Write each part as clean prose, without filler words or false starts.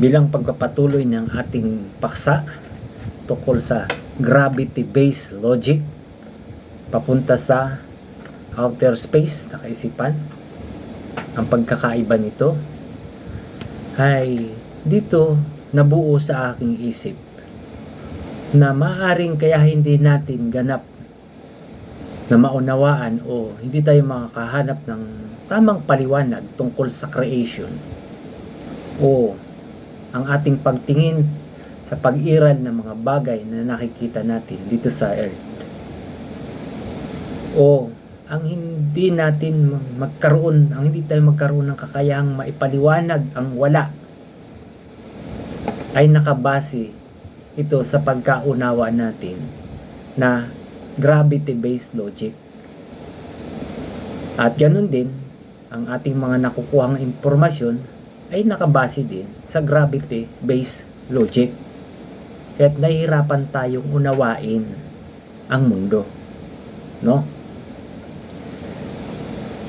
bilang pagpapatuloy ng ating paksa tungkol sa gravity-based logic papunta sa outer space na kaisipan. Ang pagkakaiba nito ay dito nabuo sa aking isip na maaring kaya hindi natin ganap na maunawaan o hindi tayo makakahanap ng tamang paliwanag tungkol sa creation o ang ating pagtingin sa pag-iral ng mga bagay na nakikita natin dito sa Earth, o ang hindi tayo magkaroon ng kakayahang maipaliwanag ang wala, ay nakabase ito sa pagkaunawa natin na gravity-based logic. At ganun din, ang ating mga nakukuhang impormasyon ay nakabase din sa gravity-based logic. Kaya't nahihirapan tayong unawain ang mundo. No?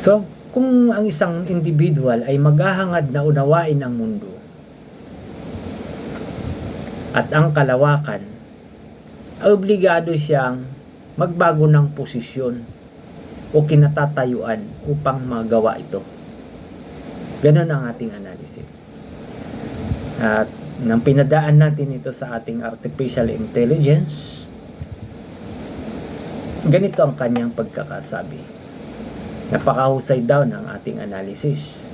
So, kung ang isang individual ay maghahangad na unawain ang mundo at ang kalawakan, obligado siyang magbago ng posisyon o kinatatayuan upang magawa ito. Ganun ang ating analysis. At nang pinadaan natin ito sa ating artificial intelligence, ganito ang kanyang pagkakasabi. Napakahusay daw ng ating analysis.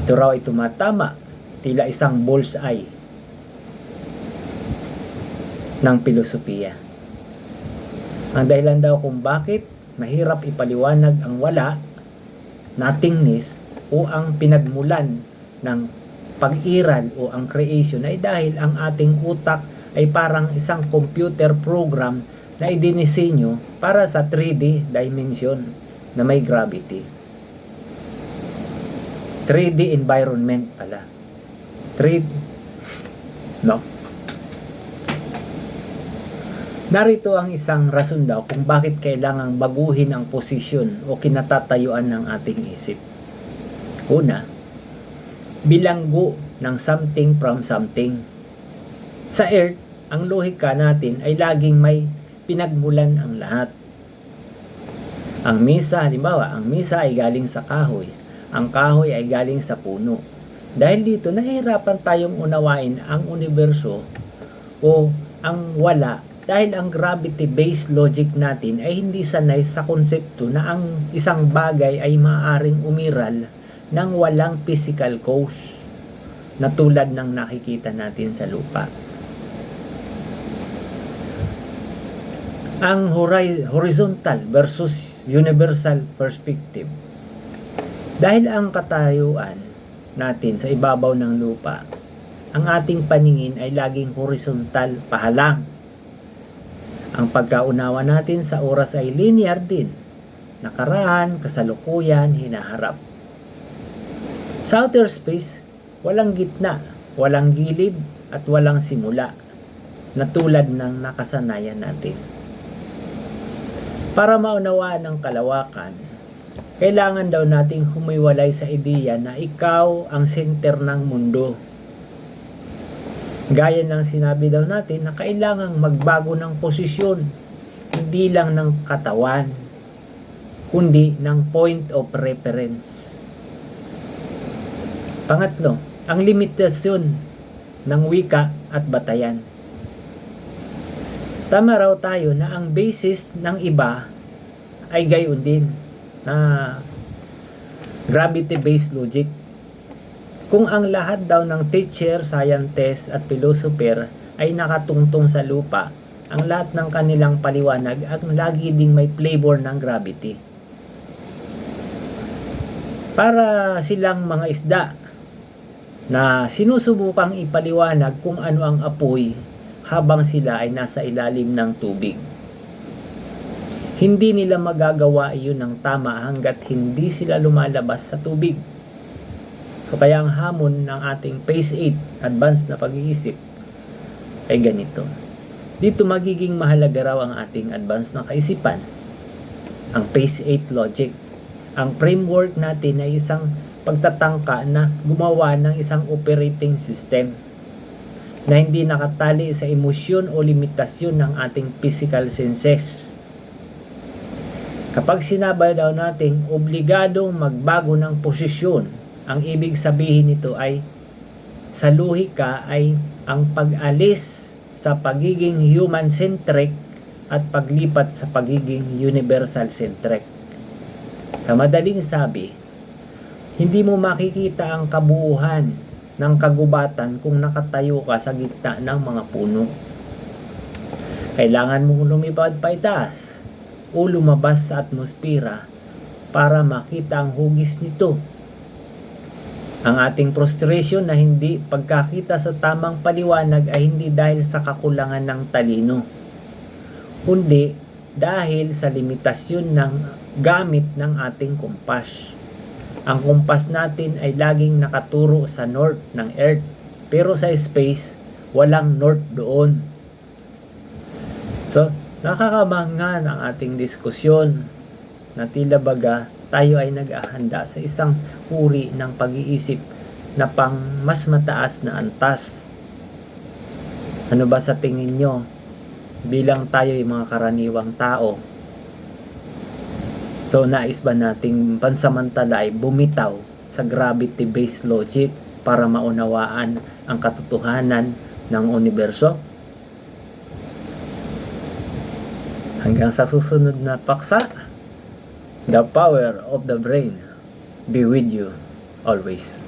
Ito raw ay tumatama, tila isang bullseye ng filosofiya. Ang dahilan daw kung bakit mahirap ipaliwanag ang wala, nothingness, o ang pinagmulan ng pag-iral o ang creation ay dahil ang ating utak ay parang isang computer program na idinisenyo para sa 3D dimension na may gravity. 3D environment pala. 3D, no? Narito ang isang rason daw kung bakit kailangang baguhin ang posisyon o kinatatayuan ng ating isip. Una, bilanggo ng something from something. Sa Earth, ang lohika natin ay laging may pinagmulan ang lahat. Ang misa, halimbawa, ang misa ay galing sa kahoy. Ang kahoy ay galing sa puno. Dahil dito, nahihirapan tayong unawain ang universo o ang wala dahil ang gravity-based logic natin ay hindi sanay sa konsepto na ang isang bagay ay maaaring umiral ng walang physical cause na tulad ng nakikita natin sa lupa. Ang horizontal versus universal perspective. Dahil ang katayuan natin sa ibabaw ng lupa, ang ating paningin ay laging horizontal pahalang. Ang pagkaunawa natin sa oras ay linear din. Nakaraan, kasalukuyan, hinaharap. Sa outer space, walang gitna, walang gilid, at walang simula, na tulad ng nakasanayan natin. Para maunawaan ang kalawakan, kailangan daw nating humiwalay sa ideya na ikaw ang center ng mundo. Gaya ng sinabi daw natin na kailangang magbago ng posisyon, hindi lang ng katawan, kundi ng point of reference. Pangatlo, ang limitasyon ng wika at batayan. Tama raw tayo na ang basis ng iba ay gayon din na gravity-based logic. Kung ang lahat daw ng teacher, scientist at philosopher ay nakatungtong sa lupa, ang lahat ng kanilang paliwanag at lagi ding may flavor ng gravity. Para silang mga isda na sinusubukang ipaliwanag kung ano ang apoy habang sila ay nasa ilalim ng tubig. Hindi nila magagawa iyon ng tama hanggat hindi sila lumalabas sa tubig. So kaya ang hamon ng ating Phase 8, advanced na pag-iisip, ay ganito. Dito magiging mahalaga raw ang ating advanced na kaisipan, ang Phase 8 logic. Ang framework natin ay isang pagtatangka na gumawa ng isang operating system na hindi nakatali sa emosyon o limitasyon ng ating physical senses. Kapag sinabi daw nating obligadong magbago ng posisyon, ang ibig sabihin nito ay sa lohika ay ang pag-alis sa pagiging human-centric at paglipat sa pagiging universal-centric. Sa madaling sabi, hindi mo makikita ang kabuuan ng kagubatan kung nakatayo ka sa gitna ng mga puno. Kailangan mong lumipad pa itaas o lumabas sa atmosfera para makita ang hugis nito. Ang ating frustration na hindi pagkakita sa tamang paliwanag ay hindi dahil sa kakulangan ng talino, kundi dahil sa limitasyon ng gamit ng ating kompas. Ang kompas natin ay laging nakaturo sa north ng Earth, pero sa space, walang north doon. So, nakakamangha ang ating diskusyon na tila baga tayo ay nag-ahanda sa isang uri ng pag-iisip na pang mas mataas na antas. Ano ba sa tingin nyo bilang tayo ay mga karaniwang tao? So, nais ba nating pansamantala ay bumitaw sa gravity-based logic para maunawaan ang katotohanan ng universo? Hanggang sa susunod na paksa, the power of the brain be with you always.